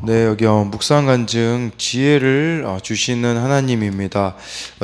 네, 여기 묵상 간증 지혜를 주시는 하나님입니다.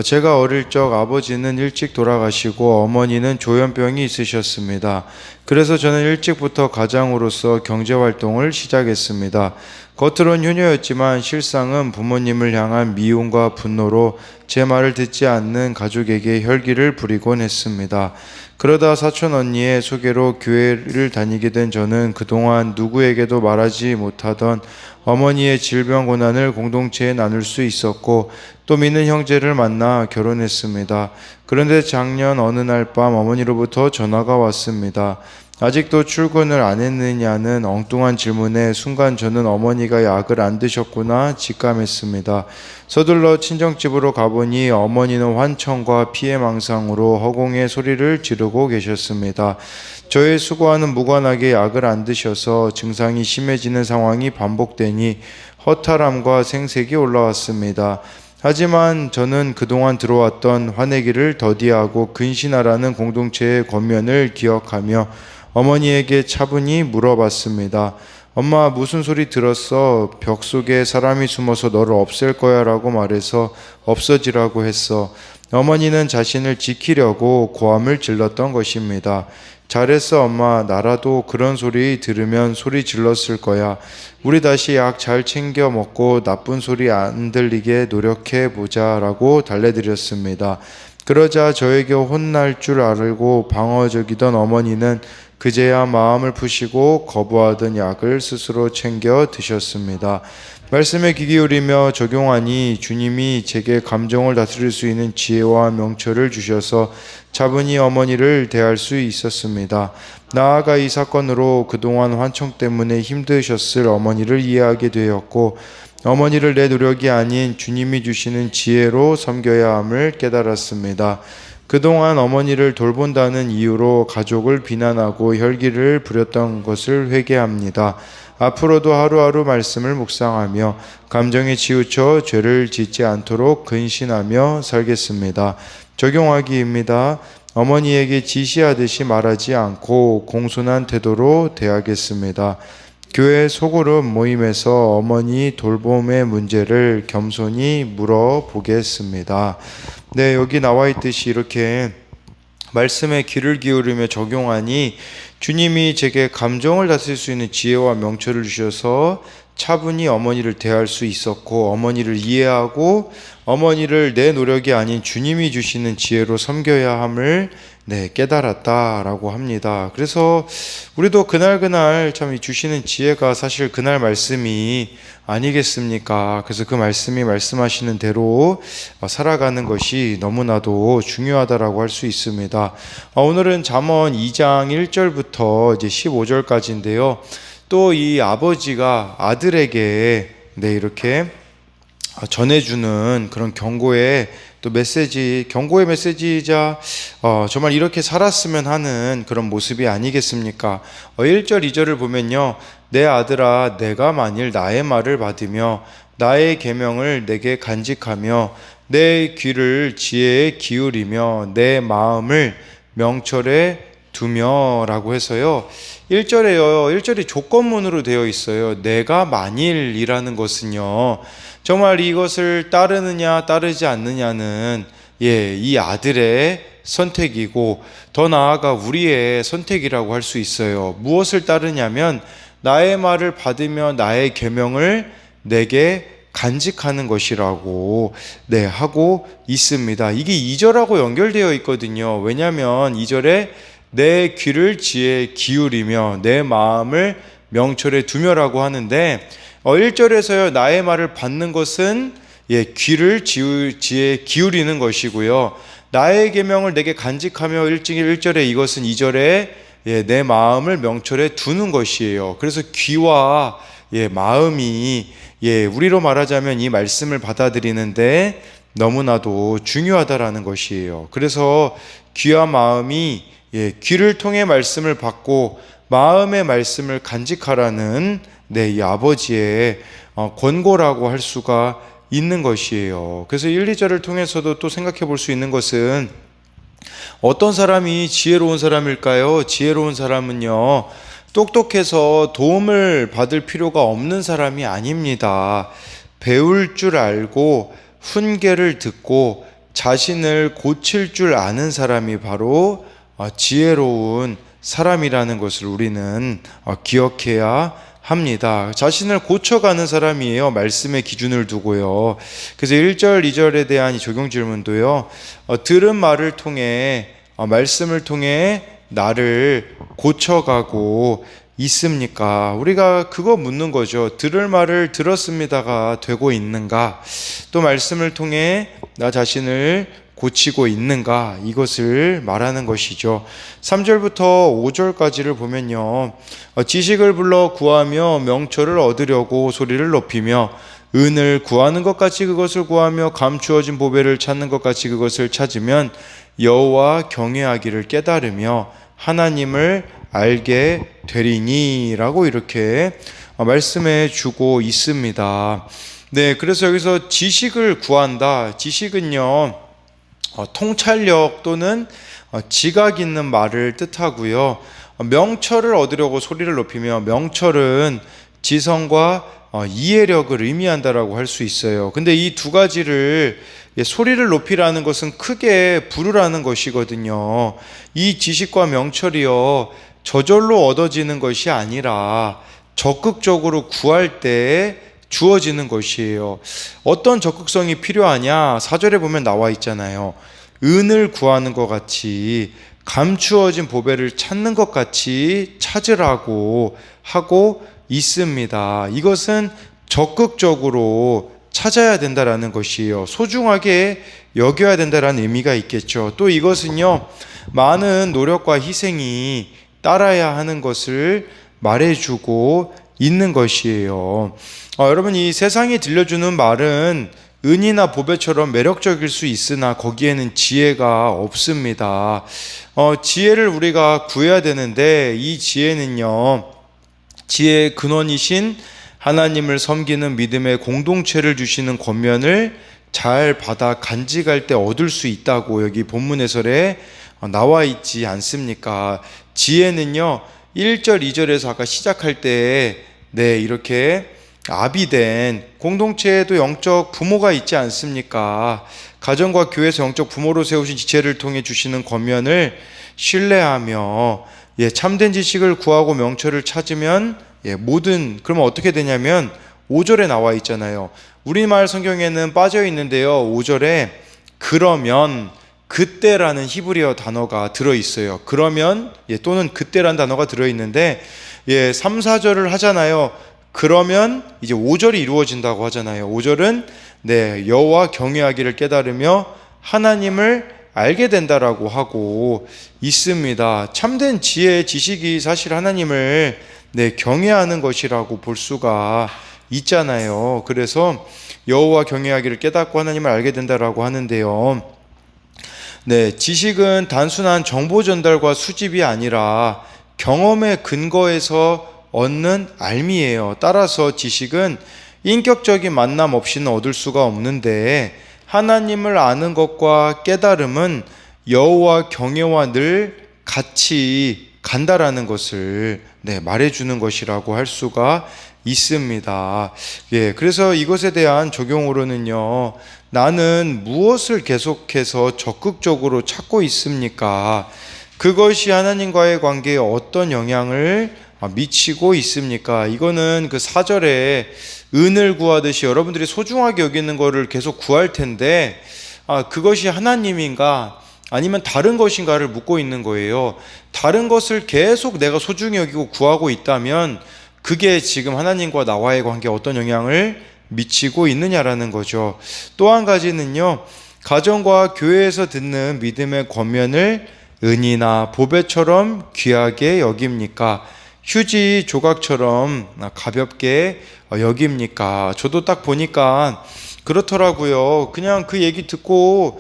제가 어릴 적 아버지는 일찍 돌아가시고 어머니는 조현병이 있으셨습니다. 그래서 저는 일찍부터 가장으로서 경제활동을 시작했습니다. 겉으론 효녀였지만 실상은 부모님을 향한 미움과 분노로 제 말을 듣지 않는 가족에게 혈기를 부리곤 했습니다. 그러다 사촌 언니의 소개로 교회를 다니게 된 저는 그동안 누구에게도 말하지 못하던 어머니의 질병 고난을 공동체에 나눌 수 있었고 또 믿는 형제를 만나 결혼했습니다. 그런데 작년 어느 날 밤 어머니로부터 전화가 왔습니다. 아직도 출근을 안 했느냐는 엉뚱한 질문에 순간 저는 어머니가 약을 안 드셨구나 직감했습니다. 서둘러 친정집으로 가보니 어머니는 환청과 피해망상으로 허공에 소리를 지르고 계셨습니다. 저의 수고와는 무관하게 약을 안 드셔서 증상이 심해지는 상황이 반복되니 허탈함과 생색이 올라왔습니다. 하지만 저는 그동안 들어왔던 화내기를 더디하고 근신하라는 공동체의 권면을 기억하며 어머니에게 차분히 물어봤습니다. 엄마, 무슨 소리 들었어? 벽 속에 사람이 숨어서 너를 없앨 거야 라고 말해서 없어지라고 했어. 어머니는 자신을 지키려고 고함을 질렀던 것입니다. 잘했어 엄마, 나라도 그런 소리 들으면 소리 질렀을 거야. 우리 다시 약 잘 챙겨 먹고 나쁜 소리 안 들리게 노력해 보자 라고 달래드렸습니다. 그러자 저에게 혼날 줄 알고 방어적이던 어머니는 그제야 마음을 푸시고 거부하던 약을 스스로 챙겨 드셨습니다. 말씀에 귀 기울이며 적용하니 주님이 제게 감정을 다스릴 수 있는 지혜와 명철을 주셔서 차분히 어머니를 대할 수 있었습니다. 나아가 이 사건으로 그동안 환청 때문에 힘드셨을 어머니를 이해하게 되었고 어머니를 내 노력이 아닌 주님이 주시는 지혜로 섬겨야 함을 깨달았습니다. 그동안 어머니를 돌본다는 이유로 가족을 비난하고 혈기를 부렸던 것을 회개합니다. 앞으로도 하루하루 말씀을 묵상하며 감정에 치우쳐 죄를 짓지 않도록 근신하며 살겠습니다. 적용하기입니다. 어머니에게 지시하듯이 말하지 않고 공손한 태도로 대하겠습니다. 교회 소그룹 모임에서 어머니 돌봄의 문제를 겸손히 물어보겠습니다. 네, 여기 나와 있듯이 이렇게 말씀에 귀를 기울이며 적용하니 주님이 제게 감정을 다스릴 수 있는 지혜와 명철을 주셔서 차분히 어머니를 대할 수 있었고 어머니를 이해하고 어머니를 내 노력이 아닌 주님이 주시는 지혜로 섬겨야 함을 깨달았다라고 합니다. 그래서 우리도 그날 참 주시는 지혜가 사실 그날 말씀이 아니겠습니까? 그래서 그 말씀이 말씀하시는 대로 살아가는 것이 너무나도 중요하다라고 할 수 있습니다. 오늘은 잠언 2장 1절부터 이제 15절까지인데요. 또 이 아버지가 아들에게 이렇게 전해주는 그런 경고의 또 메시지, 경고의 메시지이자 정말 이렇게 살았으면 하는 그런 모습이 아니겠습니까? 1절, 2절을 보면요. 내 아들아, 내가 만일 나의 말을 받으며 나의 계명을 내게 간직하며 내 귀를 지혜에 기울이며 내 마음을 명철에 두며 라고 해서요. 1절이 조건문으로 되어 있어요. 내가 만일이라는 것은요. 정말 이것을 따르느냐 따르지 않느냐는 이 아들의 선택이고 더 나아가 우리의 선택이라고 할 수 있어요. 무엇을 따르냐면 나의 말을 받으며 나의 계명을 내게 간직하는 것이라고 하고 있습니다. 이게 2절하고 연결되어 있거든요. 왜냐하면 2절에 내 귀를 지혜에 기울이며 내 마음을 명철에 두며라고 하는데 1절에서요 나의 말을 받는 것은 귀를 지혜에 기울이는 것이고요. 나의 계명을 내게 간직하며 1절에 이것은 2절에 내 마음을 명철에 두는 것이에요. 그래서 귀와 마음이 우리로 말하자면 이 말씀을 받아들이는데 너무나도 중요하다라는 것이에요. 그래서 귀와 마음이 귀를 통해 말씀을 받고 마음의 말씀을 간직하라는 이 아버지의 권고라고 할 수가 있는 것이에요. 그래서 1, 2절을 통해서도 또 생각해 볼 수 있는 것은 어떤 사람이 지혜로운 사람일까요? 지혜로운 사람은요 똑똑해서 도움을 받을 필요가 없는 사람이 아닙니다. 배울 줄 알고 훈계를 듣고 자신을 고칠 줄 아는 사람이 바로 지혜로운 사람이라는 것을 우리는 기억해야 합니다. 자신을 고쳐가는 사람이에요. 말씀의 기준을 두고요. 그래서 1절, 2절에 대한 이 적용 질문도요. 들은 말을 통해 말씀을 통해 나를 고쳐가고 있습니까? 우리가 그거 묻는 거죠. 들을 말을 들었습니다가 되고 있는가? 또 말씀을 통해 나 자신을 고치고 있는가? 이것을 말하는 것이죠. 3절부터 5절까지를 보면요. 지식을 불러 구하며 명철을 얻으려고 소리를 높이며 은을 구하는 것 같이 그것을 구하며 감추어진 보배를 찾는 것 같이 그것을 찾으면 여호와 경외하기를 깨달으며 하나님을 알게 되리니 라고 이렇게 말씀해 주고 있습니다. 네, 그래서 여기서 지식을 구한다. 지식은요, 통찰력 또는 지각 있는 말을 뜻하고요. 명철을 얻으려고 소리를 높이며 명철은 지성과 이해력을 의미한다라고 할 수 있어요. 근데 이 두 가지를 소리를 높이라는 것은 크게 부르라는 것이거든요. 이 지식과 명철이요, 저절로 얻어지는 것이 아니라 적극적으로 구할 때 주어지는 것이에요. 어떤 적극성이 필요하냐? 4절에 보면 나와 있잖아요. 은을 구하는 것 같이 감추어진 보배를 찾는 것 같이 찾으라고 하고 있습니다. 이것은 적극적으로 찾아야 된다라는 것이에요. 소중하게 여겨야 된다라는 의미가 있겠죠. 또 이것은요, 많은 노력과 희생이 따라야 하는 것을 말해주고 있는 것이에요. 여러분, 이 세상이 들려주는 말은 은이나 보배처럼 매력적일 수 있으나 거기에는 지혜가 없습니다. 지혜를 우리가 구해야 되는데 이 지혜는요, 지혜의 근원이신 하나님을 섬기는 믿음의 공동체를 주시는 권면을 잘 받아 간직할 때 얻을 수 있다고 여기 본문 해설에 나와 있지 않습니까? 지혜는요, 1절, 2절에서 아까 시작할 때 이렇게 아비된 공동체에도 영적 부모가 있지 않습니까? 가정과 교회에서 영적 부모로 세우신 지체를 통해 주시는 권면을 신뢰하며 참된 지식을 구하고 명철을 찾으면 그러면 어떻게 되냐면 5절에 나와 있잖아요. 우리말 성경에는 빠져 있는데요. 5절에 그러면 그때라는 히브리어 단어가 들어있어요. 그러면 또는 그때라는 단어가 들어있는데 3, 4절을 하잖아요. 그러면 이제 5절이 이루어진다고 하잖아요. 5절은 여호와 경외하기를 깨달으며 하나님을 알게 된다라고 하고 있습니다. 참된 지혜의 지식이 사실 하나님을 경외하는 것이라고 볼 수가 있잖아요. 그래서 여호와 경외하기를 깨닫고 하나님을 알게 된다라고 하는데요. 지식은 단순한 정보 전달과 수집이 아니라 경험의 근거에서 얻는 알미예요. 따라서 지식은 인격적인 만남 없이는 얻을 수가 없는데 하나님을 아는 것과 깨달음은 여호와 경외와 늘 같이 간다라는 것을 말해주는 것이라고 할 수가 있습니다. 그래서 이것에 대한 적용으로는요, 나는 무엇을 계속해서 적극적으로 찾고 있습니까? 그것이 하나님과의 관계에 어떤 영향을 미치고 있습니까? 이거는 그 4절에 은을 구하듯이 여러분들이 소중하게 여기는 것을 계속 구할 텐데 그것이 하나님인가 아니면 다른 것인가를 묻고 있는 거예요. 다른 것을 계속 내가 소중히 여기고 구하고 있다면 그게 지금 하나님과 나와의 관계에 어떤 영향을 미치고 있느냐라는 거죠. 또 한 가지는요, 가정과 교회에서 듣는 믿음의 권면을 은이나 보배처럼 귀하게 여깁니까? 휴지 조각처럼 가볍게 여깁니까? 저도 딱 보니까 그렇더라고요. 그냥 그 얘기 듣고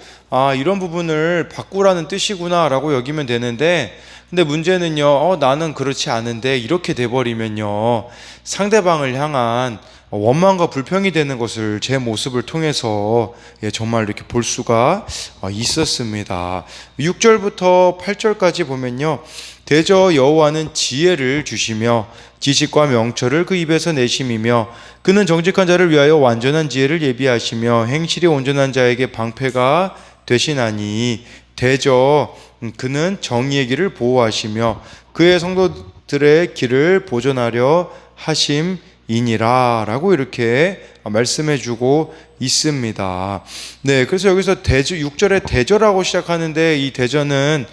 이런 부분을 바꾸라는 뜻이구나 라고 여기면 되는데, 근데 문제는요, 나는 그렇지 않은데 이렇게 돼버리면요, 상대방을 향한 원망과 불평이 되는 것을 제 모습을 통해서 정말 이렇게 볼 수가 있었습니다. 6절부터 8절까지 보면요, 대저 여호와는 지혜를 주시며 지식과 명철을 그 입에서 내심이며 그는 정직한 자를 위하여 완전한 지혜를 예비하시며 행실이 온전한 자에게 방패가 되시나니 대저 그는 정의의 길을 보호하시며 그의 성도들의 길을 보존하려 하심이니라 라고 이렇게 말씀해 주고 있습니다. 네, 그래서 여기서 대저 6절에 대저라고 시작하는데 이 대저는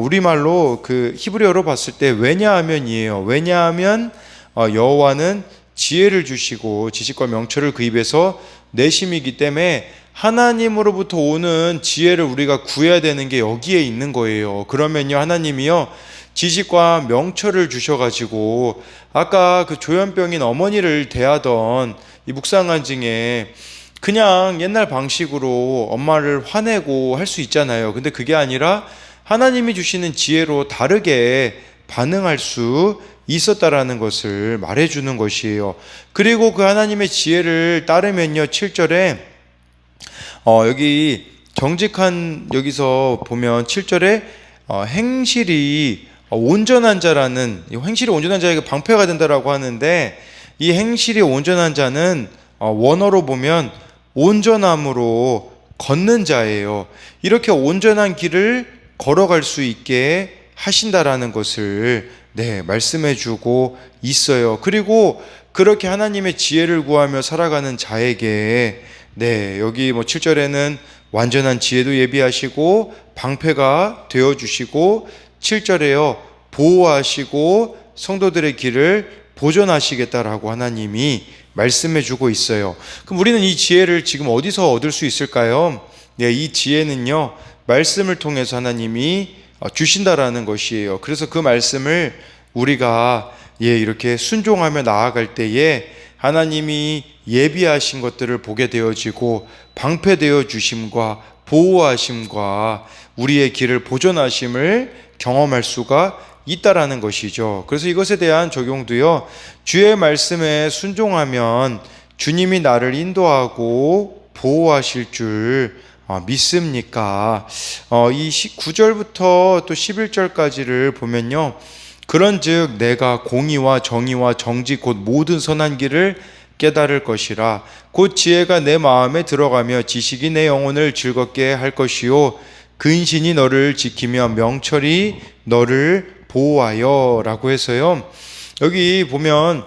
우리말로 그 히브리어로 봤을 때 왜냐하면이에요. 왜냐하면 여호와는 지혜를 주시고 지식과 명철을 그 입에서 내심이기 때문에 하나님으로부터 오는 지혜를 우리가 구해야 되는 게 여기에 있는 거예요. 그러면요, 하나님이요 지식과 명철을 주셔가지고 아까 그 조현병인 어머니를 대하던 이 묵상한 중에 그냥 옛날 방식으로 엄마를 화내고 할 수 있잖아요. 근데 그게 아니라 하나님이 주시는 지혜로 다르게 반응할 수 있었다라는 것을 말해주는 것이에요. 그리고 그 하나님의 지혜를 따르면요, 7절에 여기 정직한, 여기서 보면 7절에 행실이 온전한 자라는, 행실이 온전한 자에게 방패가 된다라고 하는데, 이 행실이 온전한 자는 원어로 보면 온전함으로 걷는 자예요. 이렇게 온전한 길을 걸어갈 수 있게 하신다라는 것을 말씀해 주고 있어요. 그리고 그렇게 하나님의 지혜를 구하며 살아가는 자에게 여기 7절에는 완전한 지혜도 예비하시고 방패가 되어 주시고 7절에요 보호하시고 성도들의 길을 보존하시겠다라고 하나님이 말씀해 주고 있어요. 그럼 우리는 이 지혜를 지금 어디서 얻을 수 있을까요? 이 지혜는요 말씀을 통해서 하나님이 주신다라는 것이에요. 그래서 그 말씀을 우리가 이렇게 순종하며 나아갈 때에 하나님이 예비하신 것들을 보게 되어지고 방패되어 주심과 보호하심과 우리의 길을 보존하심을 경험할 수가 있다라는 것이죠. 그래서 이것에 대한 적용도요, 주의 말씀에 순종하면 주님이 나를 인도하고 보호하실 줄 믿습니까? 이 9절부터 또 11절까지를 보면요, 그런즉 내가 공의와 정의와 정직 곧 모든 선한 길을 깨달을 것이라. 곧 지혜가 내 마음에 들어가며 지식이 내 영혼을 즐겁게 할 것이요 근신이 너를 지키며 명철이 너를 보호하여 라고 해서요, 여기 보면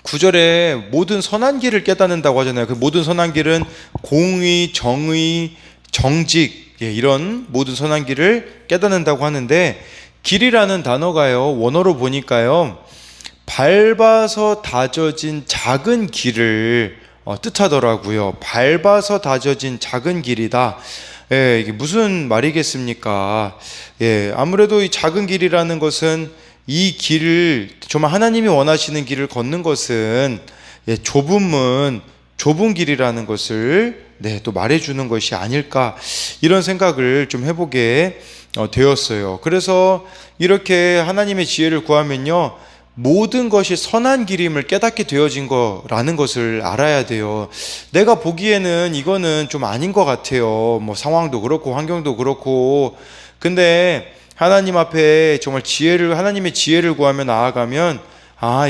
9절에 모든 선한 길을 깨닫는다고 하잖아요. 그 모든 선한 길은 공의, 정의, 정직, 이런 모든 선한 길을 깨닫는다고 하는데, 길이라는 단어가요 원어로 보니까요 밟아서 다져진 작은 길을 뜻하더라고요. 밟아서 다져진 작은 길이다. 이게 무슨 말이겠습니까? 아무래도 이 작은 길이라는 것은 이 길을 정말 하나님이 원하시는 길을 걷는 것은 좁은 길이라는 것을 또 말해주는 것이 아닐까, 이런 생각을 좀 해보게 되었어요. 그래서 이렇게 하나님의 지혜를 구하면요 모든 것이 선한 길임을 깨닫게 되어진 거라는 것을 알아야 돼요. 내가 보기에는 이거는 좀 아닌 것 같아요. 상황도 그렇고 환경도 그렇고. 근데 하나님 앞에 정말 하나님의 지혜를 구하며 나아가면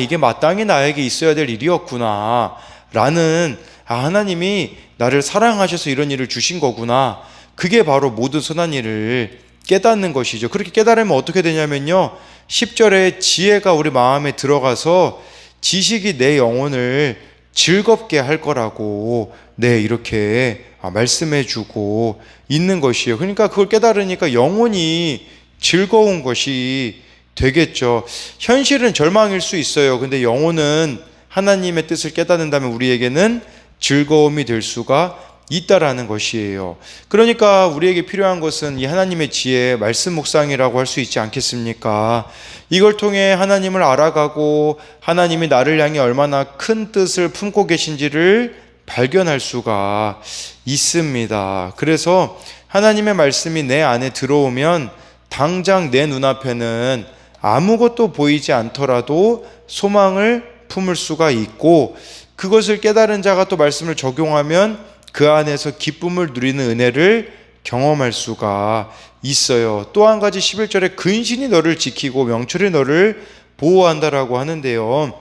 이게 마땅히 나에게 있어야 될 일이었구나 라는, 하나님이 나를 사랑하셔서 이런 일을 주신 거구나, 그게 바로 모든 선한 일을 깨닫는 것이죠. 그렇게 깨달으면 어떻게 되냐면요 10절에 지혜가 우리 마음에 들어가서 지식이 내 영혼을 즐겁게 할 거라고 이렇게 말씀해 주고 있는 것이에요. 그러니까 그걸 깨달으니까 영혼이 즐거운 것이 되겠죠. 현실은 절망일 수 있어요. 근데 영혼은 하나님의 뜻을 깨닫는다면 우리에게는 즐거움이 될 수가 있다라는 것이에요. 그러니까 우리에게 필요한 것은 이 하나님의 지혜, 말씀 묵상이라고 할 수 있지 않겠습니까? 이걸 통해 하나님을 알아가고 하나님이 나를 향해 얼마나 큰 뜻을 품고 계신지를 발견할 수가 있습니다. 그래서 하나님의 말씀이 내 안에 들어오면 당장 내 눈앞에는 아무것도 보이지 않더라도 소망을 품을 수가 있고, 그것을 깨달은 자가 또 말씀을 적용하면 그 안에서 기쁨을 누리는 은혜를 경험할 수가 있어요. 또 한 가지 11절에 근신이 너를 지키고 명철이 너를 보호한다라고 하는데요.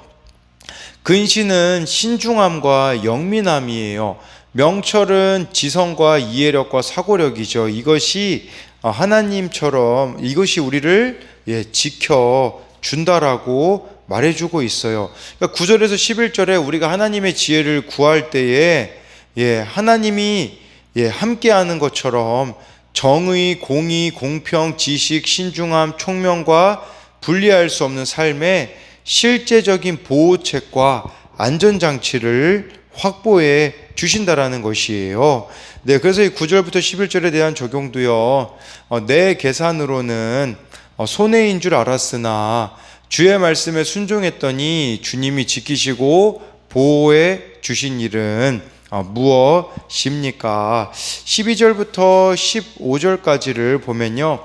근신은 신중함과 영민함이에요. 명철은 지성과 이해력과 사고력이죠. 이것이 하나님처럼 이것이 우리를 지켜준다라고 말해주고 있어요. 그러니까 9절에서 11절에 우리가 하나님의 지혜를 구할 때에 하나님이 함께하는 것처럼 정의, 공의, 공평, 지식, 신중함, 총명과 분리할 수 없는 삶에 실제적인 보호책과 안전장치를 확보해 주신다라는 것이에요. 그래서 이 9절부터 11절에 대한 적용도요. 내 계산으로는 손해인 줄 알았으나 주의 말씀에 순종했더니 주님이 지키시고 보호해 주신 일은 무엇입니까? 12절부터 15절까지를 보면요.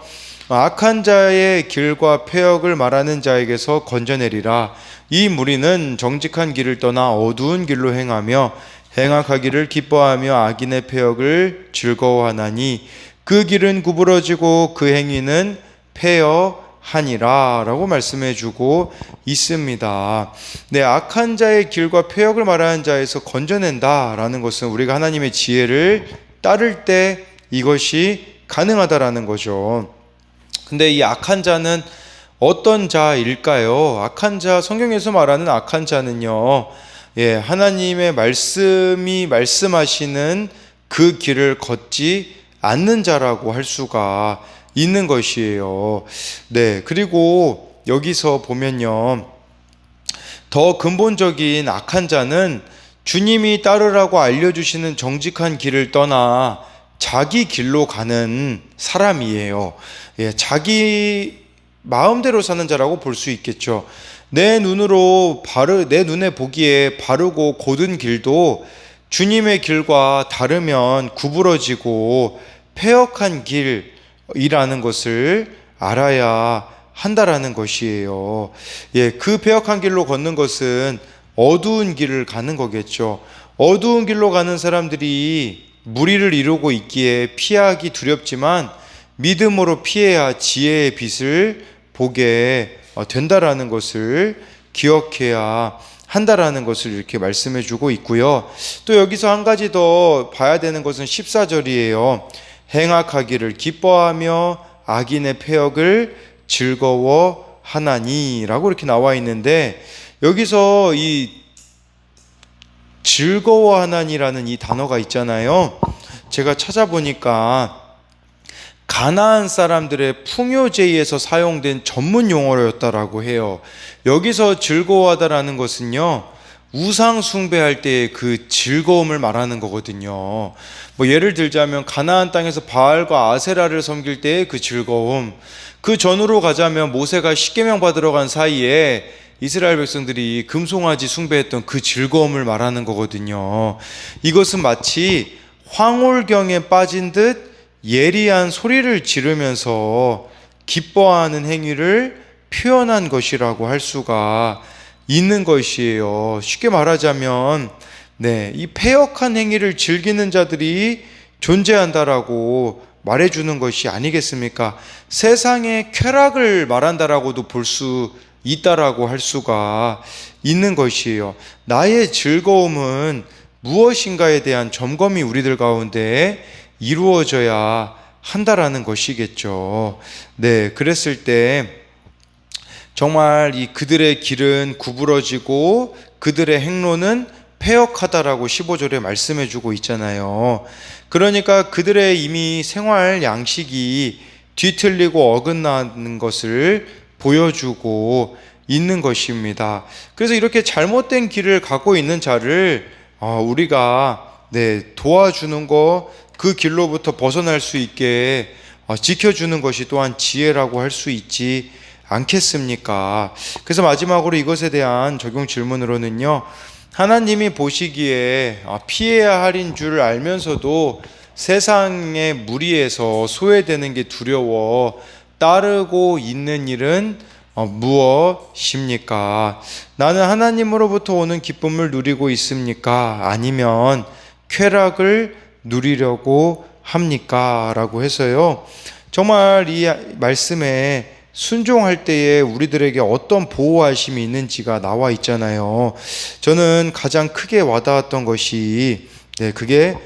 악한 자의 길과 패역을 말하는 자에게서 건져내리라. 이 무리는 정직한 길을 떠나 어두운 길로 행하며 행악하기를 기뻐하며 악인의 패역을 즐거워하나니 그 길은 구부러지고 그 행위는 패역하니라 라고 말씀해 주고 있습니다. 악한 자의 길과 패역을 말하는 자에서 건져낸다 라는 것은 우리가 하나님의 지혜를 따를 때 이것이 가능하다라는 거죠. 근데 이 악한 자는 어떤 자일까요? 악한 자, 성경에서 말하는 악한 자는요, 하나님의 말씀이 말씀하시는 그 길을 걷지 않는 자라고 할 수가 있는 것이에요. 그리고 여기서 보면요, 더 근본적인 악한 자는 주님이 따르라고 알려주시는 정직한 길을 떠나 자기 길로 가는 사람이에요. 자기 마음대로 사는 자라고 볼 수 있겠죠. 내 눈에 보기에 바르고 곧은 길도 주님의 길과 다르면 구부러지고 패역한 길이라는 것을 알아야 한다라는 것이에요. 그 패역한 길로 걷는 것은 어두운 길을 가는 거겠죠. 어두운 길로 가는 사람들이 무리를 이루고 있기에 피하기 두렵지만 믿음으로 피해야 지혜의 빛을 보게 된다라는 것을 기억해야 한다라는 것을 이렇게 말씀해 주고 있고요. 또 여기서 한 가지 더 봐야 되는 것은 14절이에요. 행악하기를 기뻐하며 악인의 패역을 즐거워하나니 라고 이렇게 나와 있는데, 여기서 이 즐거워하나니라는 이 단어가 있잖아요. 제가 찾아보니까 가나안 사람들의 풍요제의에서 사용된 전문 용어였다라고 해요. 여기서 즐거워하다라는 것은요, 우상 숭배할 때의 그 즐거움을 말하는 거거든요. 예를 들자면 가나안 땅에서 바알과 아세라를 섬길 때의 그 즐거움, 그 전으로 가자면 모세가 십계명 받으러 간 사이에 이스라엘 백성들이 금송아지 숭배했던 그 즐거움을 말하는 거거든요. 이것은 마치 황홀경에 빠진 듯 예리한 소리를 지르면서 기뻐하는 행위를 표현한 것이라고 할 수가 있는 것이에요. 쉽게 말하자면 이 패역한 행위를 즐기는 자들이 존재한다라고 말해주는 것이 아니겠습니까? 세상의 쾌락을 말한다라고도 볼 수 있다라고 할 수가 있는 것이에요. 나의 즐거움은 무엇인가에 대한 점검이 우리들 가운데 이루어져야 한다라는 것이겠죠. 그랬을 때 정말 그들의 길은 구부러지고 그들의 행로는 패역하다라고 15절에 말씀해 주고 있잖아요. 그러니까 그들의 이미 생활 양식이 뒤틀리고 어긋나는 것을 보여주고 있는 것입니다. 그래서 이렇게 잘못된 길을 가고 있는 자를 우리가 도와주는 것, 그 길로부터 벗어날 수 있게 지켜주는 것이 또한 지혜라고 할 수 있지 않겠습니까? 그래서 마지막으로 이것에 대한 적용 질문으로는요, 하나님이 보시기에 피해야 할인 줄 알면서도 세상의 무리에서 소외되는 게 두려워 따르고 있는 일은 무엇입니까? 나는 하나님으로부터 오는 기쁨을 누리고 있습니까? 아니면 쾌락을 누리려고 합니까? 라고 해서요. 정말 이 말씀에 순종할 때에 우리들에게 어떤 보호하심이 있는지가 나와 있잖아요. 저는 가장 크게 와닿았던 것이 그게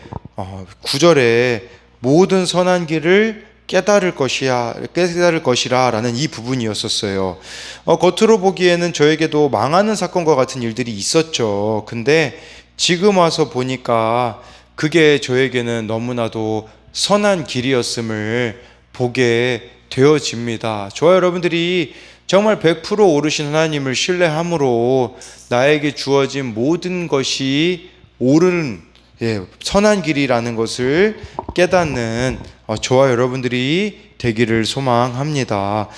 9절에 모든 선한 길을 깨달을 것이라 라는 이 부분이었었어요. 겉으로 보기에는 저에게도 망하는 사건과 같은 일들이 있었죠. 근데 지금 와서 보니까 그게 저에게는 너무나도 선한 길이었음을 보게 되어집니다. 저와 여러분들이 정말 100% 오르신 하나님을 신뢰함으로 나에게 주어진 모든 것이 옳은 선한 길이라는 것을 깨닫는 저와 여러분들이 되기를 소망합니다.